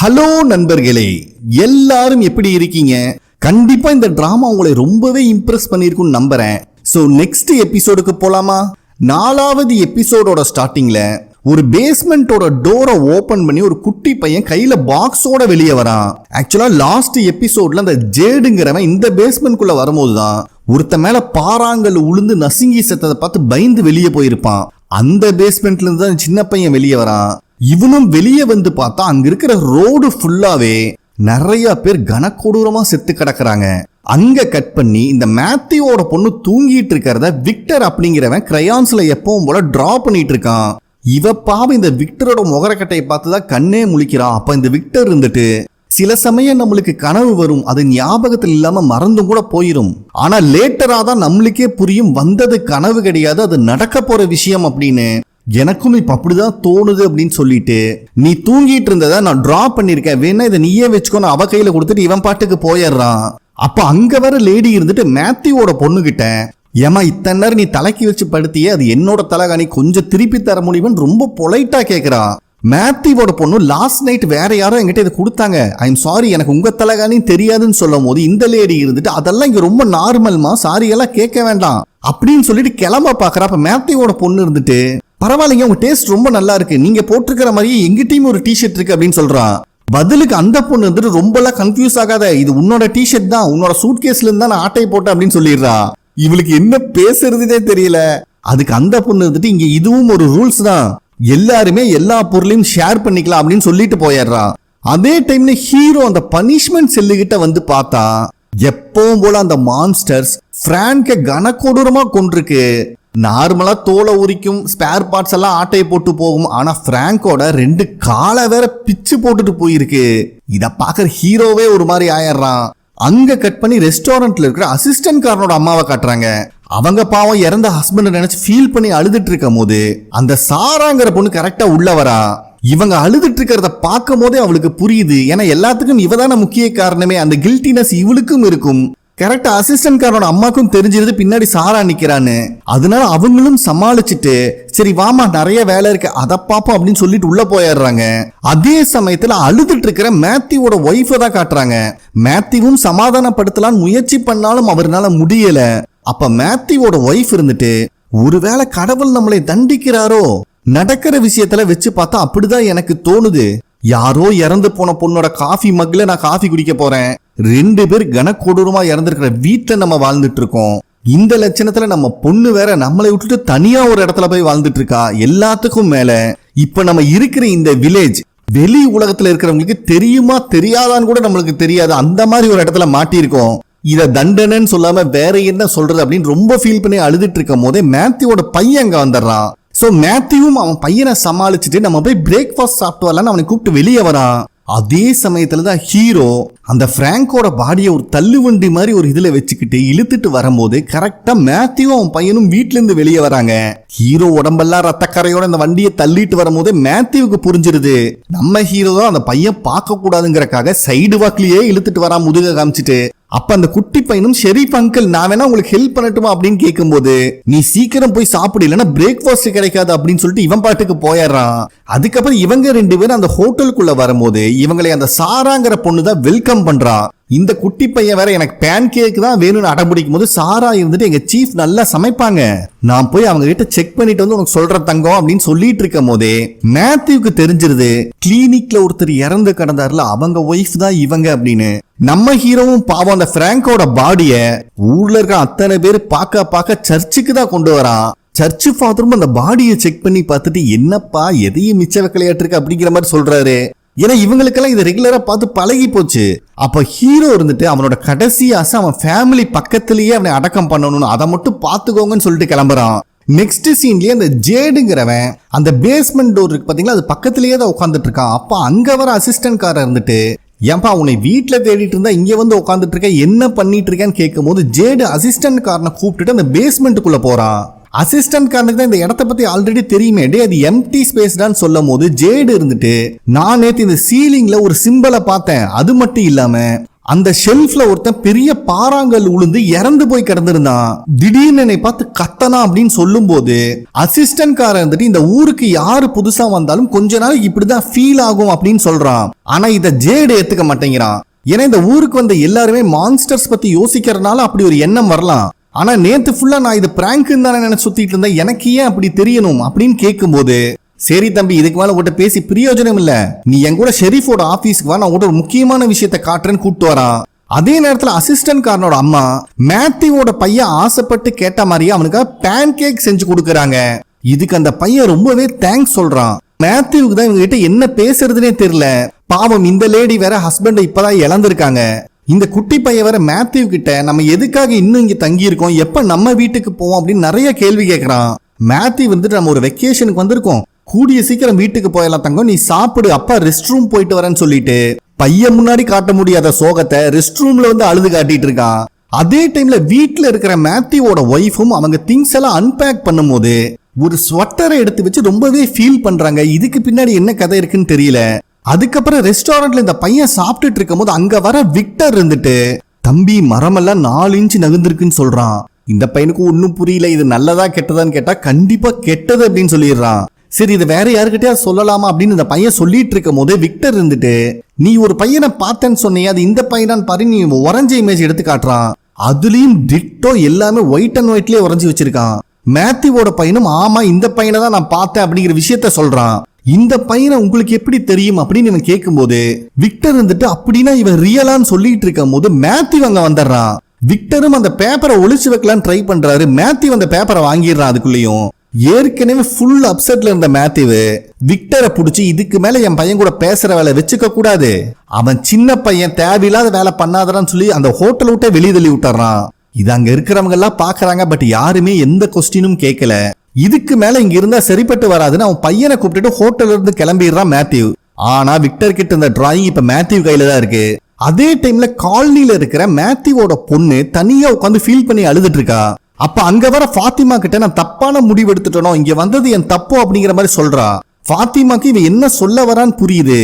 Hello நண்பர்களே, எல்லாரும் எப்படி இருக்கீங்க? கண்டிப்பா இந்த டிராமா உங்களை ரொம்பவே இம்ப்ரெஸ் பண்ணிருக்கும்னு நம்புறேன். சோ நெக்ஸ்ட் எபிசோடுக்கு போலாமா? 4வது எபிசோடோட ஸ்டார்டிங்ல ஒரு பேஸ்மெண்டோட டோரை ஓபன் பண்ணி ஒரு குட்டி பையன் கையில பாக்ஸோட வெளியே வரான். ஆக்சுவலா லாஸ்ட் எபிசோட்ல அந்த ஜேடுங்கிறவன் இந்த பேஸ்மெண்ட்குள்ள வரும்போதுதான் ஒருத்த மேல பாறாங்கல் உளுந்து நசுங்கி செத்ததை பார்த்து பயந்து வெளியே போயிருப்பான். அந்த பேஸ்மெண்ட்ல இருந்து தான் சின்ன பையன் வெளியே வரான். இவனும் வெளியே வந்து பார்த்தா அங்க இருக்கிற ரோடு ஃபுல்லாவே நிறைய பேர் கனக்கொடூரமா செத்து கிடக்குறாங்க. அங்க கட் பண்ணி இந்த மேத்யூவோட பொண்ணு தூங்கிட்டு இருக்கிறத விக்டர் அப்படிங்கிறவன் கிரையான்ஸ்ல எப்பவும் போல டிரா பண்ணிட்டு இருக்கான். இவ பாவம் இந்த விக்டரோட முகரக்கட்டையை பார்த்துதான் கண்ணே முழிக்கிறான். அப்ப இந்த விக்டர் இருந்துட்டு சில சமயம் நம்மளுக்கு கனவு வரும், அது ஞாபகத்தில் இல்லாம மறந்தும் கூட போயிரும். ஆனா லேட்டரா தான் நம்மளுக்கே புரியும் வந்தது கனவு கிடையாது, அது நடக்க போற விஷயம் அப்படின்னு. எனக்கும் இப்ப அப்படிதான் தோணுது அப்படின்னு சொல்லிட்டு நீ தூங்கிட்டு இருந்ததை நான் டிரா பண்ணிருக்கேன், வேணா இதை நீயே வச்சுக்கோன்னு அவ கையில கொடுத்துட்டு இவன் பாட்டுக்கு போயிடுறான். அப்ப அங்க வர லேடி இருந்துட்டு மேத்யூவோட பொண்ணுகிட்ட, ஏமா இத்தனை நேரம் நீ தலைக்கு வச்சு படுத்தியே, அது என்னோட தலைகாணி, கொஞ்சம் திருப்பி தர முடியும்னு ரொம்ப பொலைட்டா கேக்குறான். மேத்யூவோட பொண்ணு லாஸ்ட் நைட் வேற யாரோ என்கிட்ட இதை கொடுத்தாங்க, ஐ எம் சாரி, எனக்கு உங்க தலைகாணி தெரியாதுன்னு சொல்லும் போது இந்த லேடி இருந்துட்டு அதெல்லாம் இங்க ரொம்ப நார்மல்மா, சாரி எல்லாம் கேட்க வேண்டாம் அப்படின்னு சொல்லிட்டு கிளம்ப பாக்குறா. அப்ப மேத்யூவோட பொண்ணு இருந்துட்டு, பரவாயில்லைங்க, உங்க டேஸ்ட் ரொம்ப நல்லா இருக்கு, நீங்க போட்டிருக்கிற மாதிரியே எங்கிட்டயும் ஒரு டிஷர்ட் இருக்கு அப்படின்னு சொல்றான். பதிலுக்கு அந்த பொண்ணு வந்துட்டு ரொம்ப எல்லாம் கன்ஃபியூஸ் ஆகாத, இது உன்னோட டிஷர்ட் தான், உன்னோட சூட் கேஸ்ல இருந்தா நான் ஆட்டை போட்டேன் அப்படின்னு சொல்லிடுறா. இவளுக்கு என்ன பேசுறதுனே தெரியல. அதுக்கு அந்த பொண்ணு வந்துட்டு, இங்க இதுவும் ஒரு ரூல்ஸ் தான், எல்லாருமே எல்லா பொருளையும் ஷேர் பண்ணிக்கலாம் அப்படின்னு சொல்லிட்டு போயிடுறா. அதே டைம்ல ஹீரோ அந்த பனிஷ்மெண்ட் செல்லுகிட்ட வந்து பார்த்தா எப்பவும் போல அந்த மான்ஸ்டர்ஸ் பிராங்க கனக்கொடூரமா கொண்டிருக்கு. நார்மலா தோலை உரிக்கும், ஸ்பேர் பார்ட்ஸ் எல்லாம் ஆட்டையை போட்டு போகும். ஆனா பிராங்கோட 2 காலை வேற பிச்சு போட்டுட்டு போயிருக்கு. இத பாக்குற ஹீரோவே ஒரு மாதிரி ஆயிடுறான். அங்க கட் பண்ணி ரெஸ்டாரண்ட்ல இருக்கிற அசிஸ்டன்ட் காரனோட அம்மாவை காட்டுறாங்க. அவங்க பாவம் இறந்த ஹஸ்பண்ட் நினைச்சு ஃபீல் பண்ணி அழுதுட்டு இருக்கும் போது அந்த சாராங்கிற பொண்ணு கரெக்டா உள்ள வரா. இவங்க அழுதுட்டு இருக்கிறத பார்க்கும் போதே அவளுக்கு புரியுது, ஏன்னா எல்லாத்துக்கும் இவதான முக்கிய காரணமே, அந்த கில்ட்டினஸ் இவளுக்கும் இருக்கும். கரெக்டா அசிஸ்டன்ட் காரனோட அம்மாக்கும் தெரிஞ்சிருது பின்னாடி சாரா நிக்கிறான்னு. அதனால அவங்களும் சமாளிச்சுட்டு சரி வாமா நிறைய வேலை இருக்கு அதை பாப்போம் அப்படின்னு சொல்லிட்டு உள்ள போயிடுறாங்க. அதே சமயத்துல அழுதுட்டு இருக்கிற மேத்யூவோட ஒய்ஃபை தான் காட்டுறாங்க. மேத்யூவும் சமாதானப்படுத்தலான்னு முயற்சி பண்ணாலும் அவர்னால முடியல. அப்ப மேத்யூவோட ஒய்ஃப் இருந்துட்டு, ஒருவேளை கடவுள் நம்மளை தண்டிக்கிறாரோ, நடக்கிற விஷயத்துல வச்சு பார்த்தா அப்படிதான் எனக்கு தோணுது. யாரோ இறந்து போன பொண்ணோட காஃபி மக்ல நான் காஃபி குடிக்க போறேன், 2 பேர் கனக்கொடூரமா இறந்துருக்கிற வீட்டுல நம்ம வாழ்ந்துட்டு இருக்கோம். இந்த லட்சணத்துல நம்ம பொண்ணு வேற நம்மளை விட்டுட்டு தனியா ஒரு இடத்துல போய் வாழ்ந்துட்டு இருக்கா. எல்லாத்துக்கும் மேல இப்ப நம்ம இருக்கிற இந்த வில்லேஜ் வெளி உலகத்துல இருக்கிறவங்களுக்கு தெரியுமா தெரியாதான்னு கூட நம்மளுக்கு தெரியாது, அந்த மாதிரி ஒரு இடத்துல மாட்டிருக்கோம். இத தண்டனைன்னு சொல்லாம வேற என்ன சொல்றது அப்படின்னு ரொம்ப ஃபீல் பண்ணி அழுதுட்டு இருக்கும் போதே மேத்யூவோட பையன் அங்க வந்துடுறான். சோ மேத்யூவும் அவன் பையனை சமாளிச்சுட்டு நம்ம போய் பிரேக்ஃபாஸ்ட் சாப்பிட்டு வரலான்னு அவனை கூப்பிட்டு வெளியே வரான். அதே சமயத்துலதான் ஹீரோ அந்த பிராங்கோட பாடியை ஒரு தள்ளுவண்டி மாதிரி ஒரு இதுல வச்சுக்கிட்டு இழுத்துட்டு வரும்போது கரெக்டா மேத்யூவும் அவன் பையனும் வீட்டுல இருந்து வெளியே வராங்க. ஹீரோ உடம்பெல்லாம் ரத்தக்கரையோட அந்த வண்டியை தள்ளிட்டு வரும்போது மேத்யூவுக்கு புரிஞ்சிருது நம்ம ஹீரோ தான் அந்த பையன் பார்க்க கூடாதுங்கிறக்காக சைடு வாக்லயே இழுத்துட்டு வரா முதுக காமிச்சிட்டு. அப்ப அந்த குட்டி பையனும் ஷெரீப் அங்கிள் நான் வேணா உங்களுக்கு ஹெல்ப் பண்ணட்டுமா அப்படின்னு கேட்கும் போது, நீ சீக்கிரம் போய் சாப்பிடு இல்லைன்னா பிரேக்ஃபாஸ்ட் கிடைக்காது அப்படின்னு சொல்லிட்டு இவன் பாட்டுக்கு போயிடுறான். அதுக்கப்புறம் இவங்க 2 பேரும் அந்த ஹோட்டலுக்குள்ள வரும்போது இவங்களை அந்த சாராங்கிற பொண்ணு தான் வெல்கம் பண்றா. இந்த குட்டி பையன் வேற எனக்கு பேன் கேக் தான் வேணும்னு அடம்பிடிக்கும் போது சாரா இருந்துட்டு, எங்க சீஃப் நல்லா சமைப்பாங்க, நான் போய் அவங்க கிட்ட செக் பண்ணிட்டு வந்து உனக்கு சொல்ற தங்கம் அப்படின்னு சொல்லிட்டு இருக்கும் போதே மேத்யூக்கு தெரிஞ்சிருது கிளினிக்ல ஒருத்தர் இறந்து கிடந்தாருல அவங்க ஒய்ஃப் தான் இவங்க அப்படின்னு. நம்ம ஹீரோவும் பாவம் அந்த பிராங்கோட பாடிய ஊர்ல இருக்க அத்தனை பேர் பார்க்க சர்ச்சுக்கு தான் கொண்டு வரான். சர்ச்சு ஃபாதரும் அந்த பாடியை செக் பண்ணி பார்த்துட்டு, என்னப்பா எதையும் மிச்ச வைக்கலையாட்டு இருக்கு அப்படிங்கிற மாதிரி சொல்றாரு. ஏன்னா இவங்களுக்கெல்லாம் இதை ரெகுலரா பார்த்து பழகி போச்சு. அப்ப ஹீரோ இருந்துட்டு அவனோட கடைசி ஆசை அவன் ஃபேமிலி பக்கத்திலேயே அவனை அடக்கம் பண்ணணும்னு, அதை மட்டும் பாத்துக்கோங்கன்னு சொல்லிட்டு கிளம்புறான். நெக்ஸ்ட் சீன்லயே அந்த ஜேடுங்கிறவன் அந்த பேஸ்மெண்ட் டோர் இருக்கு பாத்தீங்களா, அது பக்கத்திலேயே தான் உட்காந்துட்டு இருக்கான். அப்ப அங்க வர அசிஸ்டன்ட் காரர் இருந்துட்டு, ஏன்பா உன்னை வீட்டுல தேடிட்டு இருந்தா இங்க வந்து உட்காந்துட்டு இருக்க, என்ன பண்ணிட்டு இருக்கேன்னு கேட்கும் போது ஜேடு அசிஸ்டன்ட் காரனை கூப்பிட்டுட்டு அந்த பேஸ்மெண்ட்டுக்குள்ள போறான். அசிஸ்டன்ட் காரனுக்கு தான் இந்த இடத்த பத்தி ஆல்ரெடி தெரியுமே, டே அது எம்டி ஸ்பேஸ் தான் சொல்லும் போது ஜேடு இருந்துட்டு, நான் நேத்து இந்த சீலிங்ல ஒரு சிம்பலை பார்த்தேன், அது மட்டும் இல்லாம அந்த ஷெல்ஃப்ல ஒருத்தன் பெரிய பாறாங்கல் உளுந்து இறந்து போய் கிடந்திருந்தான். திடீர்னு என்னை பார்த்து கத்தனா அப்படின்னு சொல்லும் போது அசிஸ்டன்ட் காரன் இருந்துட்டு இந்த ஊருக்கு யாரு புதுசா வந்தாலும் கொஞ்ச நாளைக்கு இப்படிதான் ஃபீல் ஆகும் அப்படின்னு சொல்றான். ஆனா இத ஜேடு ஏத்துக்க மாட்டேங்கிறான். ஏன்னா இந்த ஊருக்கு வந்த எல்லாருமே மான்ஸ்டர்ஸ் பத்தி யோசிக்கிறதுனால அப்படி ஒரு எண்ணம் வரலாம். ஆனா நேத்து ஃபுல்லா நான் இது பிராங்க்னு தானே நினைச்சு சுத்திட்டு இருந்தேன், எனக்கு ஏன் அப்படி தெரியணும் அப்படின்னு கேட்கும்போது, சரி தம்பி இதுக்கு மேல உங்கள்கிட்ட பேசி பிரயோஜனம் இல்ல, நீ என் கூட ஷெரீஃபோட ஆபீஸ்க்கு வா, நான் ஒரு முக்கியமான விஷயத்த காட்டுறேன்னு கூப்பிட்டு வரான். அதே நேரத்துல அசிஸ்டன்ட் காரனோட அம்மா மேத்யூவோட பையன் ஆசைப்பட்டு கேட்ட மாதிரியே அவனுக்கு பேன் கேக் செஞ்சு கொடுக்கறாங்க. இதுக்கு அந்த பையன் ரொம்பவே தேங்க்ஸ் சொல்றான். மேத்யூவுக்கு தான் இவங்க கிட்ட என்ன பேசுறதுனே தெரியல. பாவம் இந்த லேடி வேற ஹஸ்பண்ட் இப்பதான் இழந்திருக்காங்க. இந்த குட்டி பையன் வேற மேத்யூ கிட்ட நம்ம எதுக்காக இன்னும் இங்க தங்கி இருக்கோம், எப்ப நம்ம வீட்டுக்கு போவோம் அப்படின்னு நிறைய கேள்வி கேட்கறான். மேத்யூ வந்துட்டு நம்ம ஒரு வெக்கேஷனுக்கு வந்திருக்கோம், கூடிய சீக்கிரம் வீட்டுக்கு போயலாம் தங்கம், நீ சாப்பிடு, அப்பா ரெஸ்ட் ரூம் போயிட்டு வரேன்னு சொல்லிட்டு பையன் முன்னாடி காட்ட முடியாத சோகத்தை ரெஸ்ட் ரூம்ல வந்து அழுது காட்டிட்டு இருக்கான். அதே டைம்ல வீட்டுல இருக்கிற மேத்யூவோட ஒய்ஃபும் அவங்க திங்ஸ் எல்லாம் அன்பேக் பண்ணும் போது ஒரு ஸ்வெட்டரை எடுத்து வச்சு ரொம்பவே ஃபீல் பண்றாங்க. இதுக்கு பின்னாடி என்ன கதை இருக்குன்னு தெரியல. அதுக்கப்புறம் ரெஸ்டாரண்ட்ல இந்த பையன் சாப்பிட்டுட்டு இருக்கும் போது அங்க வர விக்டர் இருந்துட்டு, தம்பி மரமெல்லாம் 4 இன்ச் நகர்ந்துருக்குன்னு சொல்றான். இந்த பையனுக்கு ஒன்னும் புரியல, இது நல்லதா கெட்டதான்னு கேட்டா கண்டிப்பா கெட்டது அப்படின்னு சொல்லிடுறான். சரி இது வேற யாருக்கிட்டயா சொல்லலாமா அப்படின்னு இந்த பையன் சொல்லிட்டு இருக்கும் போது விக்டர் இருந்துட்டு, நீ ஒரு பையனை பார்த்தேன்னு சொன்னியே, அது இந்த பையனான்னு பாரு, நீ உறைஞ்ச இமேஜ் எடுத்து காட்டுறான். அதுலயும் டிட்டோ எல்லாமே ஒயிட் அண்ட் ஒயிட்லயே உறைஞ்சி வச்சிருக்கான். மேத்யூவோட பையனும் ஆமா இந்த பையனை தான் நான் பார்த்தேன் அப்படிங்கிற விஷயத்த சொல்றான். இந்த பையனை உங்களுக்கு எப்படி தெரியும் அப்படின்னு இவன் கேட்கும்போது விக்டர் வந்துட்டு அப்படின்னா இவன் ரியலான்னு சொல்லிட்டு இருக்கும் போது மேத்யூ அங்க வந்துடுறான். விக்டரும் அந்த பேப்பரை ஒளிச்சு வைக்கலான்னு ட்ரை பண்றாரு. மேத்யூ அந்த பேப்பரை வாங்கிடுறான். அதுக்குள்ளேயும் ஏற்கனவே ஃபுல் அப்செட்ல இருந்த மேத்யூ விக்டரை பிடிச்சி, இதுக்கு மேல என் பையன் கூட பேசுற வேலை வச்சுக்க கூடாது, அவன் சின்ன பையன் தேவையில்லாத வேலை பண்ணாதறான்னு சொல்லி அந்த ஹோட்டல் விட்டே வெளியே தள்ளி விட்டுறான். இது அங்க இருக்கிறவங்க எல்லாம் பாக்குறாங்க, பட் யாருமே எந்த கொஸ்டினும் கேட்கல. இதுக்கு மேல இங்க இருந்தா சரிப்பட்டு வராதுன்னு அவன் பையனை கூப்பிட்டுட்டு ஹோட்டல்ல இருந்து கிளம்பிடுறான் மேத்யூ. ஆனா விக்டர் கிட்ட இந்த டிராயிங் இப்ப மேத்யூ கையில தான் இருக்கு. அதே டைம்ல காலனில இருக்கிற மேத்யூவோட பொண்ணு தனியா உட்காந்து ஃபீல் பண்ணி அழுதுட்டு இருக்கா. அப்ப அங்க வர ஃபாத்திமா கிட்ட நான் தப்பான முடிவு எடுத்துட்டோம், இங்க வந்தது என் தப்பு அப்படிங்கிற மாதிரி சொல்றா. ஃபாத்திமாக்கு இவன் என்ன சொல்ல வரான்னு புரியுது.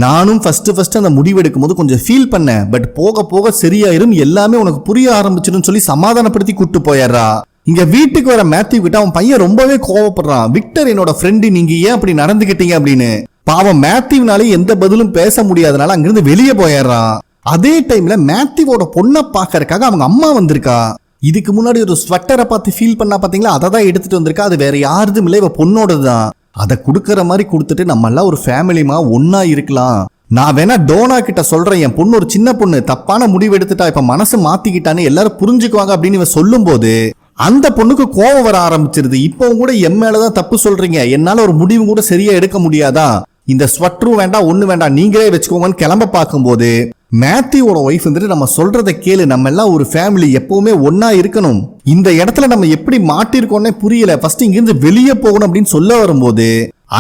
நானும் ஃபர்ஸ்ட் அந்த முடிவு எடுக்கும் போது கொஞ்சம் ஃபீல் பண்ணேன், பட் போக போக சரியாயிரும், எல்லாமே உனக்கு புரிய ஆரம்பிச்சிடும் சொல்லி சமாதானப்படுத்தி கூட்டு போயிடுறா. இங்க வீட்டுக்கு வர மேத்யூ கிட்ட அவன் பையன் ரொம்பவே கோவப்படுறான். விக்டர் என்னோட ஃப்ரெண்டு, நீங்க ஏன் அப்படி நடந்துகிட்டீங்க அப்படின்னு. பாவம் மேத்யூனாலே எந்த பதிலும் பேச முடியாதனால அங்கிருந்து வெளியே போயிடுறான். அதே டைம்ல மேத்யூவோட பொண்ணை பாக்கறதுக்காக அவங்க அம்மா வந்திருக்கா. இதுக்கு முன்னாடி ஒரு ஸ்வெட்டரை பார்த்து ஃபீல் பண்ணா பாத்தீங்களா, அதை தான் எடுத்துட்டு வந்திருக்கா. அது வேற யாருதும் இல்லை, இவ பொண்ணோடதுதான். அதை கொடுக்கற மாதிரி கொடுத்துட்டு நம்ம எல்லாம் ஒரு ஃபேமிலிமா ஒன்னா இருக்கலாம், நான் வேணா டோனா கிட்ட சொல்றேன், என் பொண்ணு ஒரு சின்ன பொண்ணு தப்பான முடிவு எடுத்துட்டா, இப்ப மனசு மாத்திக்கிட்டான்னு எல்லாரும் புரிஞ்சுக்குவாங்க அப்படின்னு இவன் சொல்லும் போது அந்த பொண்ணுக்கு கோவம் வர ஆரம்பிச்சிருது. இப்பவும் கூட என் மேலதான் தப்பு சொல்றீங்க, என்னால ஒரு முடிவு கூட சரியா எடுக்க முடியாதா, இந்த ஸ்வெட்டரும் வேண்டாம் ஒண்ணு வேண்டாம் நீங்களே வச்சுக்கோங்கன்னு கிளம்ப பார்க்கும்போது மேத்யூவோட ஒய்ஃப் வந்துட்டு, நம்ம சொல்றதை கேளு, நம்ம எல்லாம் ஒரு ஃபேமிலி, எப்பவுமே ஒன்னா இருக்கணும், இந்த இடத்துல நம்ம எப்படி மாட்டிருக்கோன்னே புரியல, ஃபர்ஸ்ட் இங்கிருந்து வெளியே போகணும் அப்படின்னு சொல்ல வரும்போது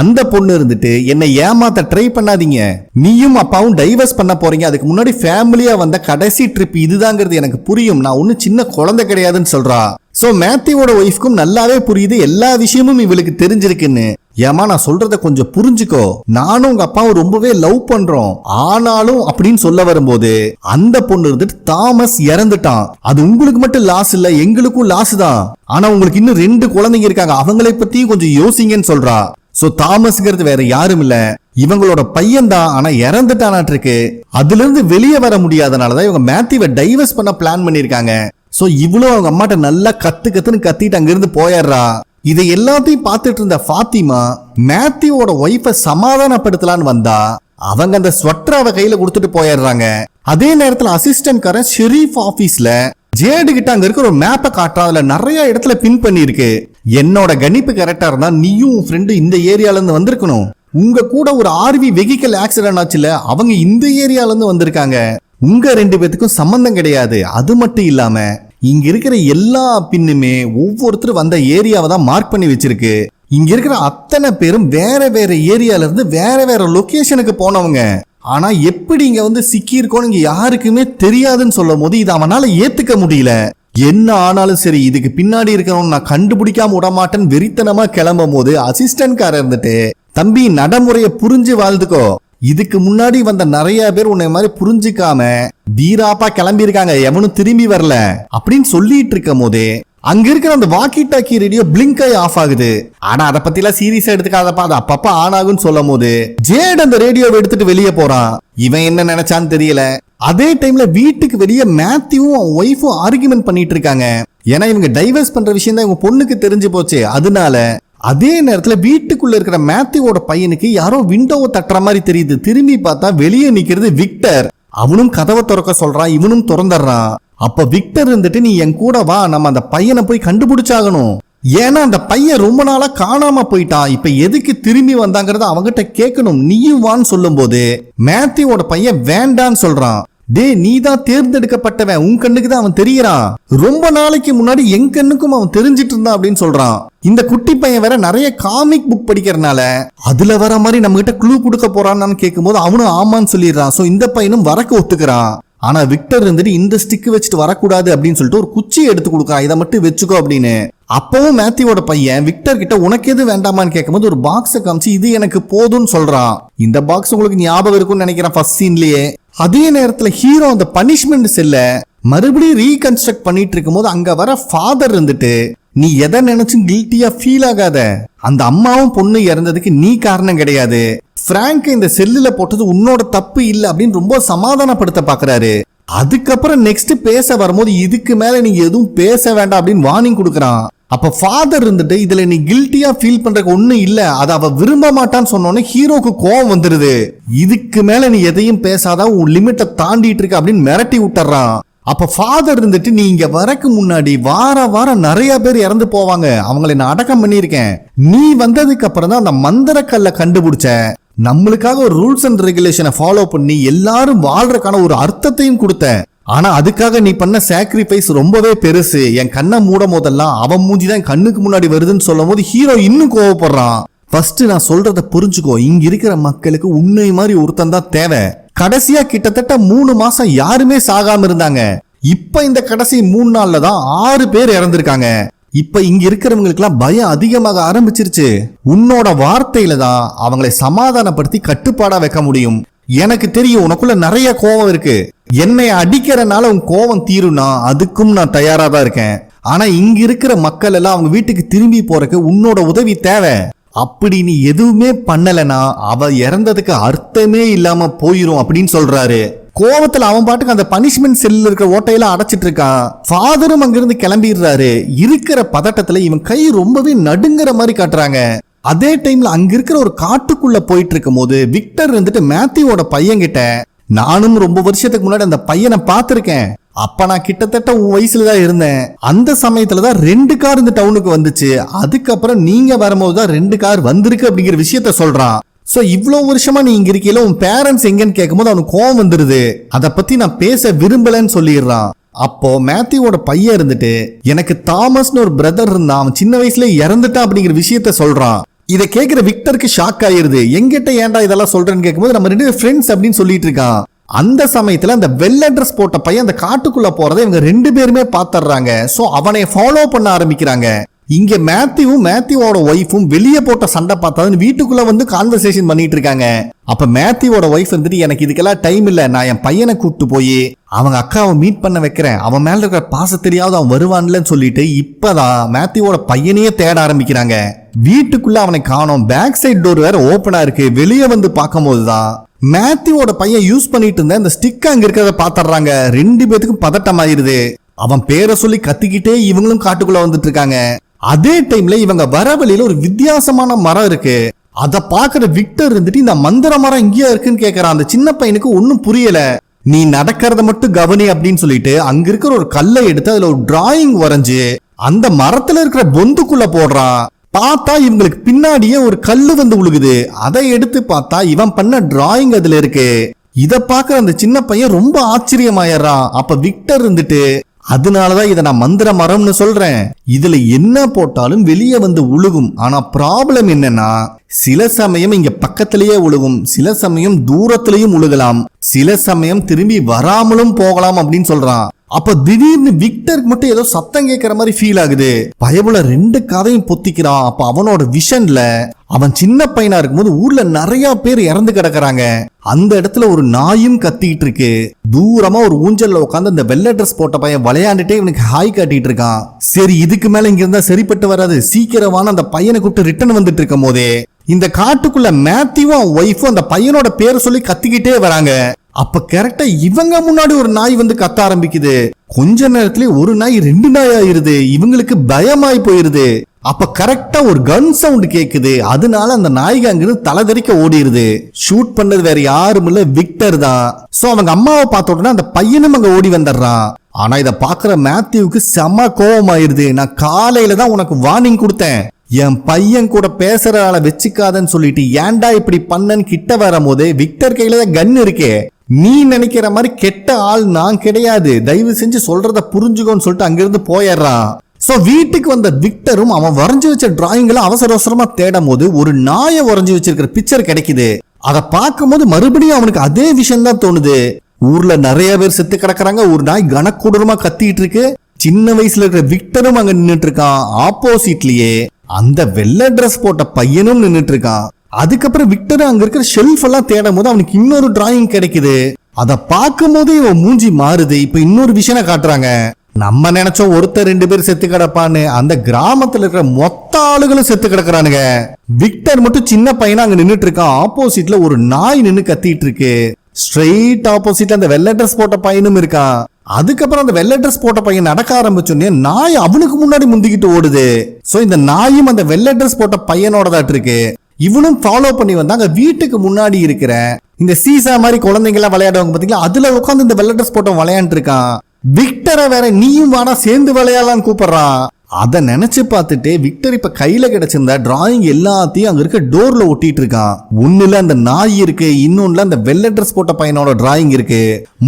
அந்த பொண்ணு இருந்துட்டு, என்னை ஏமாத்த ட்ரை பண்ணாதீங்க, நீயும் அப்பாவும் டைவர்ஸ் பண்ண போறீங்க, அதுக்கு முன்னாடி ஃபேமிலியா வந்த கடைசி ட்ரிப் இதுதாங்கிறது எனக்கு புரியும், நான் ஒன்னும் சின்ன குழந்தை கிடையாதுன்னு சொல்றா. சோ மேத்யூவோட ஒய்ஃப்க்கும் நல்லாவே புரியுது எல்லா விஷயமும் இவளுக்கு தெரிஞ்சிருக்குன்னு. ஏமா நான் சொல்றத கொஞ்சம் புரிஞ்சுக்கோ, நானும் உங்க அப்பாவும் ரொம்பவே லவ் பண்றோம், ஆனாலும் அப்படின்னு சொல்ல வரும்போது அந்த பொண்ணு இருந்துட்டு, தாமஸ் இறந்துட்டான், அது உங்களுக்கு மட்டும் லாஸ் இல்ல எங்களுக்கும் லாஸ் தான், ஆனா உங்களுக்கு இன்னும் 2 குழந்தைங்க இருக்காங்க, அவங்களை பத்தியும் கொஞ்சம் யோசிங்கன்னு சொல்றா. சோ தாமஸ்ங்கிறது வேற யாரும் இல்ல, இவங்களோட பையன் தான், ஆனா இறந்துட்டானாட்டு இருக்கு. அதுல இருந்து வெளியே வர முடியாதனாலதான் இவங்க மேத்யூவை டைவர்ஸ் பண்ண பிளான் பண்ணிருக்காங்க. சோ இவ்வளவு அவங்க அம்மாட்ட நல்லா கத்துன்னு கத்திட்டு அங்கிருந்து போயிடுறா. இதை எல்லாத்தையும் பார்த்துட்டு இருந்த ஃபாத்திமா மேத்யூவோட ஒய்ஃபை சமாதானப்படுத்தலான்னு வந்தா அவங்க அந்த ஸ்வெட்டர் அவ கையில கொடுத்துட்டு போயிடுறாங்க. அதே நேரத்துல அசிஸ்டன்ட் காரன் ஷெரீஃப் ஆபீஸ்ல ஜேடு கிட்ட அங்க இருக்கிற ஒரு மேப்பை காட்டுறா, அதுல நிறைய இடத்துல பின் பண்ணிருக்கு. என்னோட கணிப்பு கரெக்டா இருந்தா நீயும் உன் ஃப்ரெண்டு இந்த ஏரியால இருந்து வந்திருக்கணும், உங்க கூட ஒரு ஆர்வி வெஹிக்கல் ஆக்சிடென்ட் ஆச்சுல, அவங்க இந்த ஏரியால இருந்து வந்திருக்காங்க, உங்க 2 பேத்துக்கும் சம்பந்தம் கிடையாது. அது மட்டும் இல்லாம இங்க இருக்கிற எல்லா பின்னுமே ஒவ்வொருத்தரும் வந்த ஏரியாவை தான் மார்க் பண்ணி வச்சிருக்கு. இங்க இருக்கிற அத்தனை பேரும் வேற வேற ஏரியால இருந்து வேற வேற லொகேஷனுக்கு போனவங்க, ஆனா எப்படி இங்க வந்து சிக்கி இருக்கோன்னு இங்க யாருக்குமே தெரியாதுன்னு சொல்லும் போது இது அவனால ஏத்துக்க முடியல. என்ன ஆனாலும் சரி இதுக்கு பின்னாடி இருக்கணும், நான் கண்டுபிடிக்காம விடமாட்டேன்னு வெறித்தனமா கிளம்பும் போது அசிஸ்டன்ட் காரர் இருந்துட்டு, தம்பி நடைமுறைய புரிஞ்சு வாழ்ந்துக்கோ, இதுக்கு முன்னாடி வந்த நிறைய பேர் உன்னை மாதிரி புரிஞ்சுக்காம வீராப்பா கிளம்பி இருக்காங்க, எவனும் திரும்பி வரல அப்படின்னு சொல்லிட்டு இருக்கும் போதே அங்க இருக்கிற அந்த வாக்கி டாக்கி ரேடியோ பிளிங்க் ஆகி ஆஃப் ஆகுது. ஆனா அதை பத்தி எல்லாம் சீரியஸா எடுத்துக்காதப்பா, அது அப்பப்ப ஆன் ஆகுன்னு சொல்லும் போது ஜேட் அந்த ரேடியோவை எடுத்துட்டு வெளியே போறான். இவன் என்ன நினைச்சான்னு தெரியல. அதே டைம்ல வீட்டுக்கு வெளியே மேத்யூவும் அவன் ஒய்ஃபும் ஆர்கியூமெண்ட் பண்ணிட்டு இருக்காங்க. ஏன்னா இவங்க டைவர்ஸ் பண்ற விஷயம் தான் இவங்க பொண்ணுக்கு தெரிஞ்சு போச்சு. அதனால அதே நேரத்துல வீட்டுக்குள்ள இருக்கிற மேத்யூவோட பையனுக்கு யாரோ விண்டோவை தட்டுற மாதிரி தெரியுது. திரும்பி பார்த்தா வெளியே நிக்கிறது விக்டர். அவனும் கதவை திறக்க சொல்றான், இவனும் திறந்துடுறான். அப்ப விக்டர் இருந்துட்டு நீ என் கூட வா, நம்ம அந்த பையனை போய் கண்டுபிடிச்சாகணும். ஏன்னா அந்த பையன் ரொம்ப நாளா காணாம போயிட்டான். இப்ப எதுக்கு திரும்பி வந்தாங்கறத அவங்கிட்ட கேட்கணும், நீயும் வான்னு சொல்லும் போது மேத்யூவோட பையன் வேண்டான்னு சொல்றான். டே, நீ தான் தேர்ந்தெடுக்கப்பட்டவன், உன் கண்ணுக்கு தான் அவன் தெரியறான். ரொம்ப நாளைக்கு முன்னாடி என் கண்ணுக்கும் அவன் தெரிஞ்சிட்டு இருந்தான் அப்படின்னு சொல்றான். இந்த குட்டி பையன் வேற நிறைய காமிக் புக் படிக்கிறனால அதுல வர மாதிரி நம்ம கிட்ட க்ளூ கொடுக்க போறான்னு கேட்கும் போது அவனும் ஆமான்னு சொல்லிடுறான். சோ இந்த பையனும் வரக்க ஒத்துக்கிறான். ஆனா விக்டர் இருந்துட்டு இந்த ஸ்டிக் வச்சுட்டு வரக்கூடாது அப்படின்னு சொல்லிட்டு ஒரு குச்சியை எடுத்து கொடுக்குறான், இதை மட்டும் வச்சுக்கோ அப்படின்னு. அப்பவும் மேத்யூவோட பையன் விக்டர் கிட்ட உனக்கு எது வேண்டாமான்னு கேட்கும்போது ஒரு பாக்ஸை காமிச்சு இது எனக்கு போதும்னு சொல்றான். இந்த பாக்ஸ் உங்களுக்கு ஞாபகம் இருக்கும்னு நினைக்கிறேன் ஃபர்ஸ்ட் சீன்லயே. அதே நேரத்துல ஹீரோ அந்த பனிஷ்மெண்ட் செல்ல மறுபடியும் ரீகன்ஸ்ட்ரக்ட் பண்ணிட்டு இருக்கும் போது அங்க வர ஃபாதர் இருந்துட்டு நீ எதை நினைச்சும் கில்ட்டியா ஃபீல் ஆகாத, அந்த அம்மாவும் பொண்ணு இறந்ததுக்கு நீ காரணம் கிடையாது, பிராங்க் இந்த செல்லுல போட்டது உன்னோட தப்பு இல்ல அப்படின்னு ரொம்ப சமாதானப்படுத்த பாக்குறாரு. அதுக்கப்புறம் நெக்ஸ்ட் பேச வரும்போது இதுக்கு மேல நீ எதுவும் பேச வேண்டாம் அப்படின்னு வார்னிங் கொடுக்கறான். அப்ப ஃபாதர் இருந்துட்டு இதுல நீ கில்ட்டியா ஃபீல் பண்றதுக்கு ஒண்ணு இல்ல, அதை அவ விரும்ப மாட்டான்னு சொன்னோன்னே ஹீரோக்கு கோவம் வந்துருது. இதுக்கு மேல நீ எதையும் பேசாத, உன் லிமிட்டை தாண்டிட்டு இருக்க அப்படின்னு மிரட்டி விட்டுறான். அப்ப ஃபாதர் இருந்துட்டு நீ இங்க வரக்கு முன்னாடி வாரம் நிறைய பேர் இறந்து போவாங்க, அவங்களை நான் அடக்கம் பண்ணிருக்கேன். நீ வந்ததுக்கு அப்புறம் தான் அந்த மந்திரக்கல்ல கண்டுபிடிச்ச, நம்மளுக்காக ஒரு ரூல்ஸ் அண்ட் ரெகுலேஷனை ஃபாலோ பண்ணி எல்லாரும் வாழ்றதுக்கான ஒரு அர்த்தத்தையும் கொடுத்த. ஆனா அதுக்காக நீ பண்ண சாக்ரிஃபைஸ் ரொம்பவே பெருசு. என் கண்ணை மூடும் போதெல்லாம் அவன் மூஞ்சி தான் கண்ணுக்கு முன்னாடி வருதுன்னு சொல்லும் போது ஹீரோ இன்னும் கோவப்படுறான். ஃபர்ஸ்ட் நான் சொல்றத புரிஞ்சுக்கோ, இங்க இருக்கிற மக்களுக்கு உன்னை மாதிரி ஒருத்தன் தான் தேவை. கடைசியா கிட்டத்தட்ட 3 மாசம் யாருமே சாகாம இருந்தாங்க. இப்ப இந்த கடைசி 3 நாள்ல தான் 6 பேர் இறந்திருக்காங்க. இப்ப இங்க இருக்கிறவங்களுக்கு எல்லாம் பயம் அதிகமாக ஆரம்பிச்சிருச்சு. உன்னோட வார்த்தையில தான் அவங்களை சமாதானப்படுத்தி கட்டுப்பாடா வைக்க முடியும். எனக்கு தெரியும் உனக்குள்ள நிறைய கோபம் இருக்கு, என்னை அடிக்கிறனால உன் கோபம் தீரும்னா அதுக்கும் நான் தயாரா தான் இருக்கேன். ஆனா இங்க இருக்கிற மக்கள் எல்லாம் அவங்க வீட்டுக்கு திரும்பி போறதுக்கு உன்னோட உதவி தேவை. அப்படி நீ எதுவுமே பண்ணலனா அவ இறந்ததுக்கு அர்த்தமே இல்லாம போயிரும் அப்படின்னு சொல்றாரு. கோவத்துல அவன் பாட்டுக்கு அந்த பனிஷ்மெண்ட் செல்ல இருக்கிற ஓட்டையில அடைச்சிட்டு இருக்கான். ஃபாதரும் அங்கிருந்து கிளம்பிடுறாரு. இருக்கிற பதட்டத்துல இவன் கை ரொம்பவே நடுங்கிற மாதிரி காட்டுறாங்க. அதே டைம்ல அங்க இருக்கிற ஒரு காட்டுக்குள்ள போயிட்டு இருக்கும் போது விக்டர் இருந்துட்டு மேத்யூவோட பையன் கிட்ட நானும் ரொம்ப வருஷத்துக்கு முன்னாடி அந்த பையனை பார்த்திருக்கேன், அப்ப நான் கிட்டத்தட்ட உன் வயசுலதான் இருந்தேன், அந்த சமயத்துலதான் 2 கார் இந்த டவுனுக்கு வந்துச்சு, அதுக்கப்புறம் நீங்க வரும்போதுதான் 2 கார் வந்திருக்கு அப்படிங்கிற விஷயத்த சொல்றான். சோ இவ்வளவு வருஷமா நீ இங்க இருக்கையில உன் பேரண்ட்ஸ் எங்கன்னு கேட்கும்போது அவனுக்கு கோவம் வந்துருது. அதை பத்தி நான் பேச விரும்பலன்னு சொல்லிடுறான். அப்போ மேத்யூவோட பையன் இருந்துட்டு எனக்கு தாமஸ்னு ஒரு பிரதர் இருந்தான், அவன் சின்ன வயசுல இறந்துட்டான் அப்படிங்கிற விஷயத்த சொல்றான். இதை கேட்கிற விக்டருக்கு ஷாக் ஆயிருது. எங்கிட்ட ஏன்டா இதெல்லாம் சொல்றேன்னு கேட்கும்போது நம்ம 2 ஃப்ரெண்ட்ஸ் அப்படின்னு சொல்லிட்டு இருக்கான். அந்த சமயத்துல அந்த வெள்ளை ட்ரெஸ் போட்ட பையன் அந்த காட்டுக்குள்ள போறதை இவங்க 2 பேருமே பாத்துறாங்க. சோ அவனை ஃபாலோ பண்ண ஆரம்பிக்கிறாங்க. இங்க மேத்யூவோட ஒய்ஃபும் வெளியே போட்ட சண்டை பார்த்தாதுன்னு வீட்டுக்குள்ள வந்து கான்வர்சேஷன் பண்ணிட்டு இருக்காங்க. அப்ப மேத்யூவோட ஒய்ஃப் வந்துட்டு எனக்கு இதுக்கெல்லாம் டைம் இல்ல, நான் என் பையனை கூப்பிட்டு போய் அவங்க அக்காவை மீட் பண்ண வைக்கிறேன், அவன் மேல இருக்கிற பாசத்தெரியாவது அவன் வருவான்லன்னு சொல்லிட்டு இப்பதான் மேத்யூவோட பையனையே தேட ஆரம்பிக்கிறாங்க. வீட்டுக்குள்ள அவனை காணோம். பேக் சைட் டோர் வேற ஓபனா இருக்கு. வெளியே வந்து பார்க்கும் போதுதான் மேத்யூவோட பையன் யூஸ் பண்ணிட்டு இருந்த இந்த ஸ்டிக் அங்க இருக்கிறத பாத்துறாங்க. 2 பேத்துக்கும் பதட்டம் ஆயிருது. அவன் பேரை சொல்லி கத்திக்கிட்டே இவங்களும் காட்டுக்குள்ள வந்துட்டு இருக்காங்க. அதே டைம்ல இவங்க வர வழியில ஒரு வித்தியாசமான மரம் இருக்கு. அத பாக்குற விக்டர் இருந்துட்டு இந்த மந்திர மரம் இங்கேயா இருக்குன்னு கேக்குறான். அந்த சின்ன பையனுக்கு ஒன்னும் புரியல. நீ நடக்கிறத மட்டும் கவனி அப்படின்னு சொல்லிட்டு அங்க இருக்கிற ஒரு கல்லை எடுத்து அதுல ஒரு டிராயிங் வரைஞ்சு அந்த மரத்துல இருக்கிற பொந்துக்குள்ள போடுறான். பார்த்தா இவங்களுக்கு பின்னாடியே ஒரு கல்லு வந்து உழுகுது. அதை எடுத்து பார்த்தா இவன் பண்ண டிராயிங் அதுல இருக்கு. இத பாக்குற அந்த சின்ன பையன் ரொம்ப ஆச்சரியமாயிடுறான். அப்ப விக்டர் இருந்துட்டு அதனாலதான் இதை நான் மந்திர மரம்னு சொல்றேன், இதுல என்ன போட்டாலும் வெளியே வந்து உழுகும். ஆனா ப்ராப்ளம் என்னன்னா சில சமயம் இங்க பக்கத்திலேயே உழுகும், சில சமயம் தூரத்திலையும் உழுகலாம், சில சமயம் திரும்பி வராமலும் போகலாம் அப்படின்னு சொல்றான். அப்ப திடீர்னு விக்டருக்கு மட்டும் ஏதோ சத்தம் கேட்கிற மாதிரி ஃபீல் ஆகுது. பயபுல 2 காதையும் பொத்திக்கிறான். அப்ப அவனோட விஷன்ல அவன் சின்ன பையனா இருக்கும்போது ஊர்ல நிறைய பேர் இறந்து கிடக்குறாங்க. அந்த இடத்துல ஒரு நாயும் கத்திட்டு இருக்கு. தூரமா ஒரு ஊஞ்சல்ல உட்காந்து அந்த வெள்ளை ட்ரெஸ் போட்ட பையன் விளையாண்டுட்டே இவனுக்கு ஹாய் காட்டிட்டு இருக்கான். சரி, இதுக்கு மேல இங்க இருந்தா சரிப்பட்டு வராது, சீக்கிரமான அந்த பையனை கூப்பிட்டு ரிட்டர்ன் வந்துட்டு இருக்கும் போதே இந்த காட்டுக்குள்ள மேத்யூவும் ஒய்ஃபும் அந்த பையனோட பேரை சொல்லி கத்திக்கிட்டே வராங்க. அப்ப கரெக்டா இவங்க முன்னாடி ஒரு நாய் வந்து கத்த ஆரம்பிக்குது. கொஞ்ச நேரத்துல ஒரு நாய் 2 நாய் ஆயிருது. இவங்களுக்கு பயமாய் போயிருது. அப்ப கரெக்டா ஒரு கன் சவுண்ட் கேக்குது. அதனால அந்த நாய்க்கு அங்கிருந்து தலைதறிக்க ஓடிடுது. ஷூட் பண்ணது வேற யாரும் இல்ல, விக்டர் தான். சோ அவங்க அம்மாவை பார்த்த உடனே அந்த பையனும் அங்க ஓடி வந்துடுறான். ஆனா இத பாக்குற மேத்யூவுக்கு செம கோபம் ஆயிருது. நான் காலையில தான் உனக்கு வார்னிங் கொடுத்தேன், என் பையன் கூட பேசுற ஆளை வச்சுக்காதன்னு சொல்லிட்டு ஏன்டா இப்படி பண்ணன்னு கிட்ட வரும் போது விக்டர் கையில தான் கன் இருக்கே, நீ நினைக்கிற மாதிரி கெட்ட ஆள் நான் கிடையாது, தயவு செஞ்சு சொல்றத புரிஞ்சுக்கோன்னு சொல்லிட்டு அங்கிருந்து போயிடுறான். சோ வீட்டுக்கு வந்த விக்டரும் அவன் வரைஞ்சு வச்ச டிராயிங்களை அவசர அவசரமா தேடும் போது ஒரு நாயை வரைஞ்சு வச்சிருக்கிற பிக்சர் கிடைக்குது. அதை பார்க்கும் போது மறுபடியும் அவனுக்கு அதே விஷயம் தான் தோணுது. ஊர்ல நிறைய பேர் செத்து கிடக்குறாங்க, ஒரு நாய் கனக்கூடமா கத்திட்டு இருக்கு. சின்ன வயசுல இருக்கிற விக்டரும் அங்க நின்னுட்டு இருக்கான். ஆப்போசிட்லயே அந்த வெள்ளை ட்ரெஸ் போட்ட பையனும் நின்னுட்டு இருக்கான். அதுக்கப்புறம் விக்டர் அங்க இருக்கிற ஷெல்ஃப் எல்லாம் தேடும் போது அவனுக்கு இன்னொரு டிராயிங் கிடைக்குது. அதை பார்க்கும் போது இவன் மூஞ்சி மாறுது. இப்ப இன்னொரு விஷயம் காட்டுறாங்க. நம்ம நினைச்சோம் ஒருத்தர் 2 பேர் செத்து கிடப்பான்னு, அந்த கிராமத்துல இருக்கிற மொத்த ஆளுகளும் செத்து கிடக்குறானுங்க. விக்டர் மட்டும் சின்ன பையனா அங்க நின்னுட்டு இருக்கான். ஆப்போசிட்ல ஒரு நாய் நின்னு கத்திட்டு இருக்கு. ஸ்ட்ரெயிட் ஆப்போசிட்ல அந்த வெள்ளை ட்ரெஸ் போட்ட பையனும் இருக்கான். அதுக்கப்புறம் அந்த வெள்ளை ட்ரெஸ் போட்ட பையன் நடக்க ஆரம்பிச்சோடனே நாய் அவனுக்கு முன்னாடி முந்திக்கிட்டு ஓடுது. சோ இந்த நாயும் அந்த வெள்ளை ட்ரெஸ் போட்ட பையனோடதாட்டு இருக்கு. இவனும் ஃபாலோ பண்ணி வந்தாங்க. வீட்டுக்கு முன்னாடி இருக்கிற இந்த சீசா மாதிரி குழந்தைங்க எல்லாம் விளையாடுவாங்க பாத்தீங்களா, அதுல உட்காந்து இந்த வெள்ளை ட்ரெஸ் போட்ட விளையாண்டு இருக்கான். விக்டரை வேற நீயும் வாடா சேர்ந்து விளையாடலான்னு கூப்பிடுறான். அதை நினைச்சு பார்த்துட்டு விக்டர் இப்ப கையில கிடைச்சிருந்த டிராயிங் எல்லாத்தையும் அங்க இருக்க டோர்ல ஒட்டிட்டு இருக்கான். ஒண்ணுல அந்த நாய் இருக்கு, இன்னொன்னுல அந்த வெள்ளை ட்ரெஸ் போட்ட பையனோட டிராயிங் இருக்கு,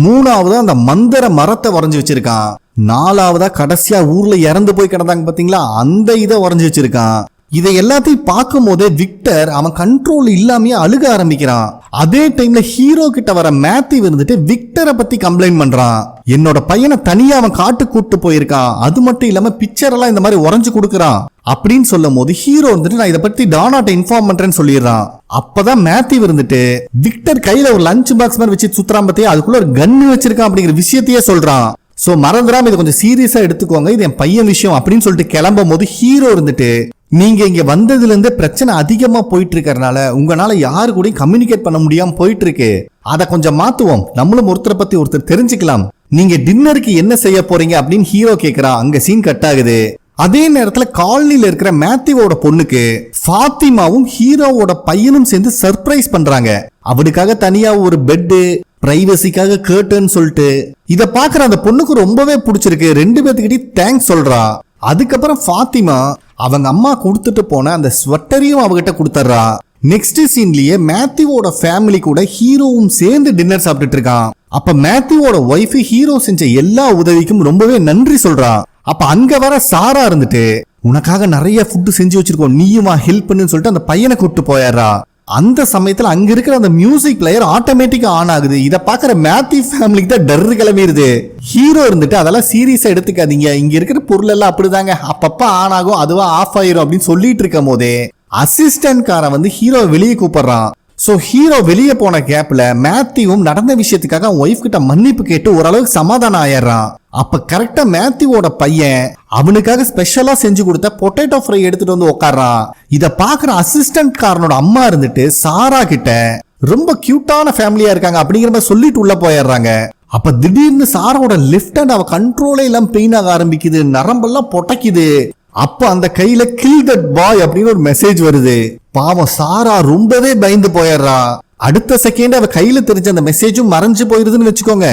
3வது அந்த மந்திர மரத்தை வரைஞ்சு வச்சிருக்கான், 4வதா கடைசியா ஊர்ல இறந்து போய் கிடந்தாங்க பாத்தீங்களா அந்த இதை வரைஞ்சு வச்சிருக்கான். இதை எல்லாத்தையும் பார்க்கும் போதே விக்டர் அவன் கண்ட்ரோல் இல்லாமயே அழுக ஆரம்பிக்கிறான். அதே டைம்ல ஹீரோ கிட்ட வர மேத்யூ இருந்துட்டு விக்டரை பத்தி கம்ப்ளைண்ட் பண்றான். என்னோட பையனை தனியா அவன் காட்டு கூட்டு போயிருக்கான், அது மட்டும் இல்லாம பிக்சர் எல்லாம் இந்த மாதிரி உறைஞ்சு கொடுக்கறான் அப்படின்னு சொல்லும் போது ஹீரோ வந்துட்டு நான் இதை பத்தி டானாட்ட இன்ஃபார்ம் பண்றேன்னு சொல்லிடுறான். அப்பதான் மேத்யூ இருந்துட்டு விக்டர் கையில ஒரு லஞ்ச் பாக்ஸ் மாதிரி வச்சு சுத்துறான் பத்தியா, அதுக்குள்ள ஒரு கன்னு வச்சிருக்கான் அப்படிங்கிற விஷயத்தையே சொல்றான். சோ மறந்துடாம இதை கொஞ்சம் சீரியஸா எடுத்துக்கோங்க, இது என் பையன் விஷயம் அப்படின்னு சொல்லிட்டு கிளம்பும் போது ஹீரோ இருந்துட்டு நீங்க இங்க வந்ததுல இருந்து பிரச்சனை அதிகமா போயிட்டு இருக்கறனால உங்களால யாரு கூட கம்யூனிகேட் பண்ண முடியாம போயிட்டு இருக்கு, அதை கொஞ்சம் மாத்துவோம், நம்மளும் ஒருத்தரை பத்தி ஒருத்தர் தெரிஞ்சுக்கலாம், நீங்க டின்னருக்கு என்ன செய்ய போறீங்க அப்படின்னு ஹீரோ கேக்குறான். அங்க சீன் கட் ஆகுது. அதே நேரத்துல காலனில இருக்கிற மேத்யூவோட பொண்ணுக்கு ஃபாத்திமாவும் ஹீரோவோட பையனும் சேர்ந்து சர்ப்ரைஸ் பண்றாங்க. அவனுக்காக தனியா ஒரு பெட்டு, பிரைவசிக்காக கர்டன் சொல்லிட்டு இத பாக்குற அந்த பொண்ணுக்கு ரொம்பவே பிடிச்சிருக்கு. 2 பேத்துக்கிட்டே தேங்க்ஸ் சொல்றா. அதுக்கப்புறம் ஃபாத்திமா அவங்க அம்மா கொடுத்துட்டு போன அந்த ஸ்வெட்டரையும் அவகிட்ட கொடுத்துட்றா. நெக்ஸ்ட் சீன்லயே மேத்யூவோட ஃபேமிலி கூட ஹீரோவும் சேர்ந்து டின்னர் சாப்பிட்டுட்டு இருக்கான். அப்ப மேத்யூவோட ஒய்ஃப் ஹீரோ செஞ்ச எல்லா உதவிக்கும் ரொம்பவே நன்றி சொல்றா. அப்ப அங்க வர சாரா இருந்துட்டு உனக்காக நிறைய ஃபுட்டு செஞ்சு வச்சிருக்கோம், நீயுமா ஹெல்ப் பண்ணுன்னு சொல்லிட்டு அந்த பையனை கூப்பிட்டு போயிடுறா. அந்த சமயத்துல அங்க இருக்கிற அந்த மியூசிக் பிளேயர் ஆட்டோமேட்டிக்கா ஆன் ஆகுது. இத பாக்குற மேத்யூ ஃபேமிலிக்கு தான் டர் கிளம்பிடுது. ஹீரோ இருந்துட்டு அதெல்லாம் சீரியஸா எடுத்துக்காதீங்க, இங்க இருக்கிற பொருள் எல்லாம் அப்படிதாங்க, அப்பப்ப ஆன் ஆகும் அதுவா ஆஃப் ஆயிரும் அப்படின்னு சொல்லிட்டு இருக்கும் போதே அசிஸ்டன்ட் காரன் வந்து ஹீரோ வெளியே கூப்பிடுறான். சோ ஹீரோ வெளியே போன கேப்ல மேத்யூவும் நடந்த விஷயத்துக்காக ஒய்ஃப் கிட்ட மன்னிப்பு கேட்டு ஓரளவுக்கு சமாதானம் ஆயிடுறான். அப்ப கரெக்டா மேத்யூவோட பையன் அவனுக்காக ஸ்பெஷலா செஞ்சு கொடுத்த பொட்டேட்டோ ஃப்ரை எடுத்துட்டு வந்து உட்கார்றான். இத பாக்குற அசிஸ்டன்ட் காரனோட அம்மா இருந்துட்டு சாரா கிட்ட ரொம்ப கியூட்டான ஃபேமிலியா இருக்காங்க அப்படிங்கிற மாதிரி சொல்லிட்டு உள்ள போயிடுறாங்க. அப்ப திடீர்னு சாராவோட லெஃப்ட் ஹேண்ட் அவ கண்ட்ரோலே எல்லாம் பெயின் ஆக ஆரம்பிக்குது, நரம்பெல்லாம் பொட்டக்குது. அப்ப அந்த கையில கில் தட் பாய் அப்படின்னு ஒரு மெசேஜ் வருது. பாவம் சாரா ரொம்பவே பயந்து போயிடுறா. அடுத்த செகண்ட் அவ கையில தெரிஞ்ச அந்த மெசேஜும் மறைஞ்சு போயிருதுன்னு வச்சுக்கோங்க.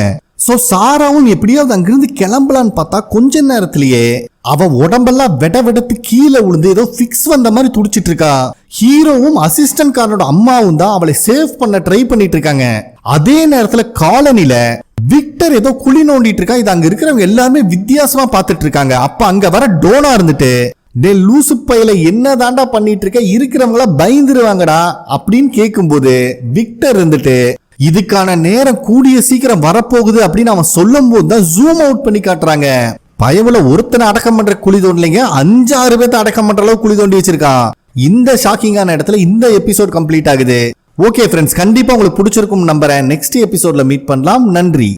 சோ சாராவும் எப்படியாவது அங்கிருந்து கிளம்பலான்னு பார்த்தா கொஞ்ச நேரத்திலேயே அவ உடம்பெல்லாம் வெடவெடத்து கீழே விழுந்து ஏதோ பிக்ஸ் வந்த மாதிரி துடிச்சிட்டு இருக்கா. ஹீரோவும் அசிஸ்டன்ட் காரனோட அம்மாவும் தான் அவளை சேவ் பண்ண ட்ரை பண்ணிட்டு இருக்காங்க. அதே நேரத்துல காலனில விக்டர் ஏதோ குழி நோண்டிட்டு இருக்கா. இது அங்க இருக்கிறவங்க எல்லாருமே வித்தியாசமா பாத்துட்டு இருக்காங்க. அப்ப அங்க வர டோனா இருந்துட்டு டே லூசு பையில என்ன தாண்டா பண்ணிட்டு இருக்க, இருக்கிறவங்கள பயந்துருவாங்கடா அப்படின்னு கேட்கும் போது விக்டர் இருந்துட்டு இதுக்கான நேரம் கூடிய சீக்கிரம் வரப்போகுது அப்படின்னு அவன் சொல்லும் போது தான் ஜூம் அவுட் பண்ணி காட்டுறாங்க. பயவுல ஒருத்தனை அடக்கம் பண்ற குழி தோண்டலைங்க, 5-6 பேர்த்த அடக்கம் பண்ற அளவு குழி தோண்டி வச்சிருக்கான். இந்த ஷாக்கிங்கான இடத்துல இந்த எபிசோட் கம்ப்ளீட் ஆகுது. ஓகே ஃப்ரெண்ட்ஸ், கண்டிப்பா உங்களுக்கு பிடிச்சிருக்கும் நம்புறேன். நெக்ஸ்ட் எபிசோட்ல மீட் பண்ணலாம். நன்றி.